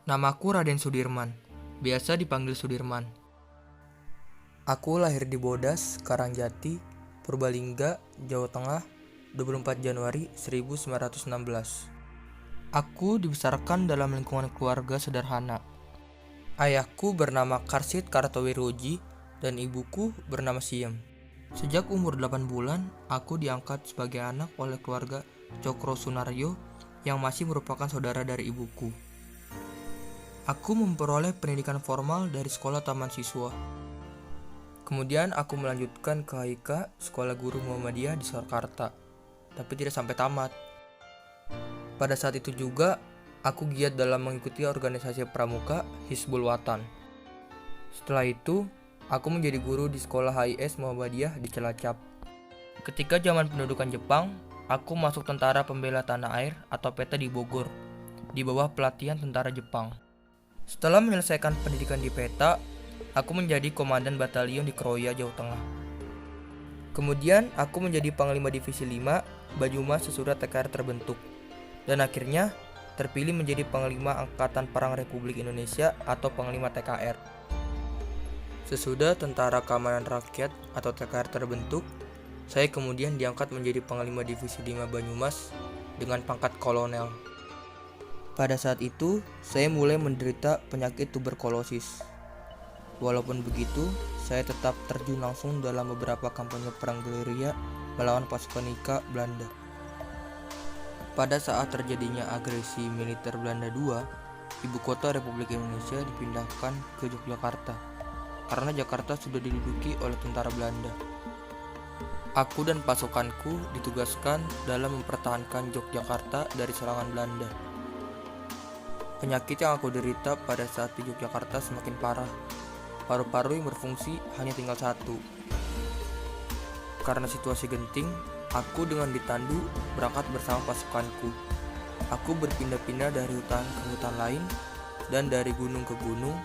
Namaku Raden Sudirman, biasa dipanggil Sudirman. Aku lahir di Bodas, Karangjati, Purbalingga, Jawa Tengah, 24 Januari 1916. Aku dibesarkan dalam lingkungan keluarga sederhana. Ayahku bernama Karsit Kartowiroji dan ibuku bernama Siem. Sejak umur 8 bulan, aku diangkat sebagai anak oleh keluarga Cokro Sunaryo yang masih merupakan saudara dari ibuku. Aku memperoleh pendidikan formal dari sekolah taman siswa. Kemudian aku melanjutkan ke HIK, Sekolah Guru Muhammadiyah di Surakarta, tapi tidak sampai tamat. Pada saat itu juga, aku giat dalam mengikuti organisasi pramuka Hizbul Wathan. Setelah itu, aku menjadi guru di Sekolah HIS Muhammadiyah di Cilacap. Ketika zaman pendudukan Jepang, aku masuk Tentara Pembela Tanah Air atau PT di Bogor, di bawah pelatihan tentara Jepang. Setelah menyelesaikan pendidikan di PETA, aku menjadi komandan batalion di Kroya, Jawa Tengah. Kemudian, aku menjadi Panglima Divisi 5, Banyumas sesudah TKR terbentuk. Dan akhirnya, terpilih menjadi Panglima Angkatan Perang Republik Indonesia atau Panglima TKR. Sesudah Tentara Keamanan Rakyat atau TKR terbentuk, saya kemudian diangkat menjadi Panglima Divisi 5 Banyumas dengan pangkat kolonel. Pada saat itu, saya mulai menderita penyakit tuberkulosis. Walaupun begitu, saya tetap terjun langsung dalam beberapa kampanye perang gerilya melawan pasukan IKA Belanda. Pada saat terjadinya agresi militer Belanda II, ibu kota Republik Indonesia dipindahkan ke Yogyakarta, karena Jakarta sudah diduduki oleh tentara Belanda. Aku dan pasukanku ditugaskan dalam mempertahankan Yogyakarta dari serangan Belanda. Penyakit yang aku derita pada saat di Yogyakarta semakin parah. Paru-paru yang berfungsi hanya tinggal satu. Karena situasi genting, aku dengan ditandu berangkat bersama pasukanku. Aku berpindah-pindah dari hutan ke hutan lain dan dari gunung ke gunung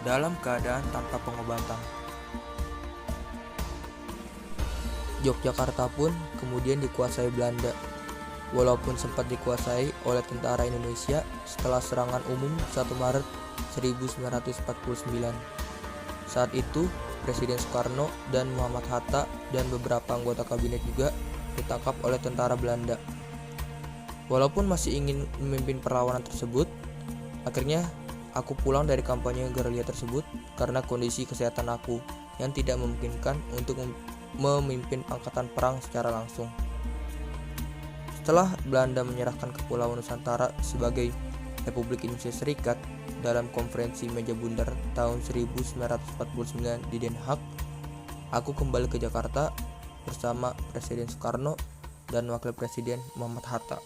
dalam keadaan tanpa pengobatan. Yogyakarta pun kemudian dikuasai Belanda. Walaupun sempat dikuasai oleh tentara Indonesia setelah serangan umum 1 Maret 1949. Saat itu, Presiden Soekarno dan Muhammad Hatta dan beberapa anggota kabinet juga ditangkap oleh tentara Belanda. Walaupun masih ingin memimpin perlawanan tersebut, akhirnya aku pulang dari kampanye gerilya tersebut karena kondisi kesehatan aku yang tidak memungkinkan untuk memimpin angkatan perang secara langsung. Setelah Belanda menyerahkan Kepulauan Nusantara sebagai Republik Indonesia Serikat dalam konferensi meja bundar tahun 1949 di Den Haag, aku kembali ke Jakarta bersama Presiden Soekarno dan Wakil Presiden Muhammad Hatta.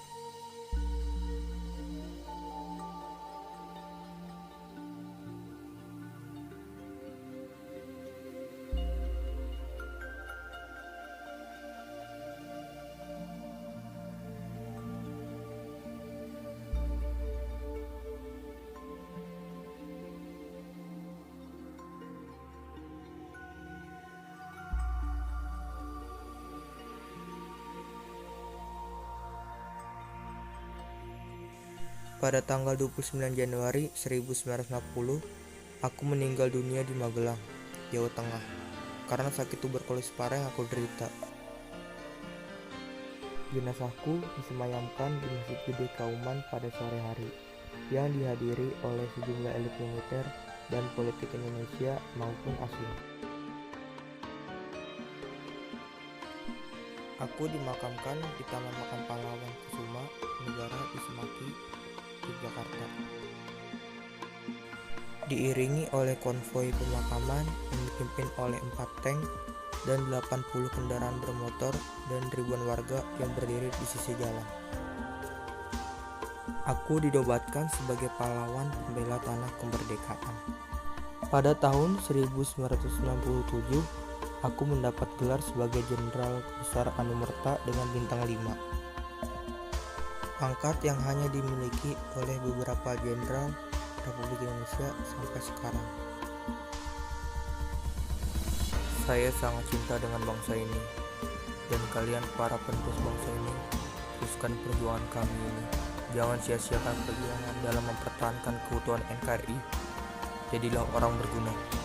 Pada tanggal 29 Januari 1960, aku meninggal dunia di Magelang, Jawa Tengah, karena sakit tuberkulosis parah yang aku derita. Jenazahku disemayamkan di Masjid Gede Kauman pada sore hari, yang dihadiri oleh sejumlah elit militer dan politik Indonesia maupun asing. Aku dimakamkan di Taman Makam Pahlawan Kusuma Negara di Semaki, Yogyakarta. Diiringi oleh konvoi pemakaman yang dipimpin oleh 4 tank dan 80 kendaraan bermotor dan ribuan warga yang berdiri di sisi jalan. Aku dinobatkan sebagai pahlawan pembela tanah kemerdekaan. Pada tahun 1997, aku mendapat gelar sebagai Jenderal Besar Anumerta dengan bintang 5. Pangkat yang hanya dimiliki oleh beberapa jenderal Republik Indonesia sampai sekarang. Saya sangat cinta dengan bangsa ini, dan kalian para penerus bangsa ini, teruskan perjuangan kami ini. Jangan sia-siakan perjuangan dalam mempertahankan keutuhan NKRI. Jadilah orang berguna.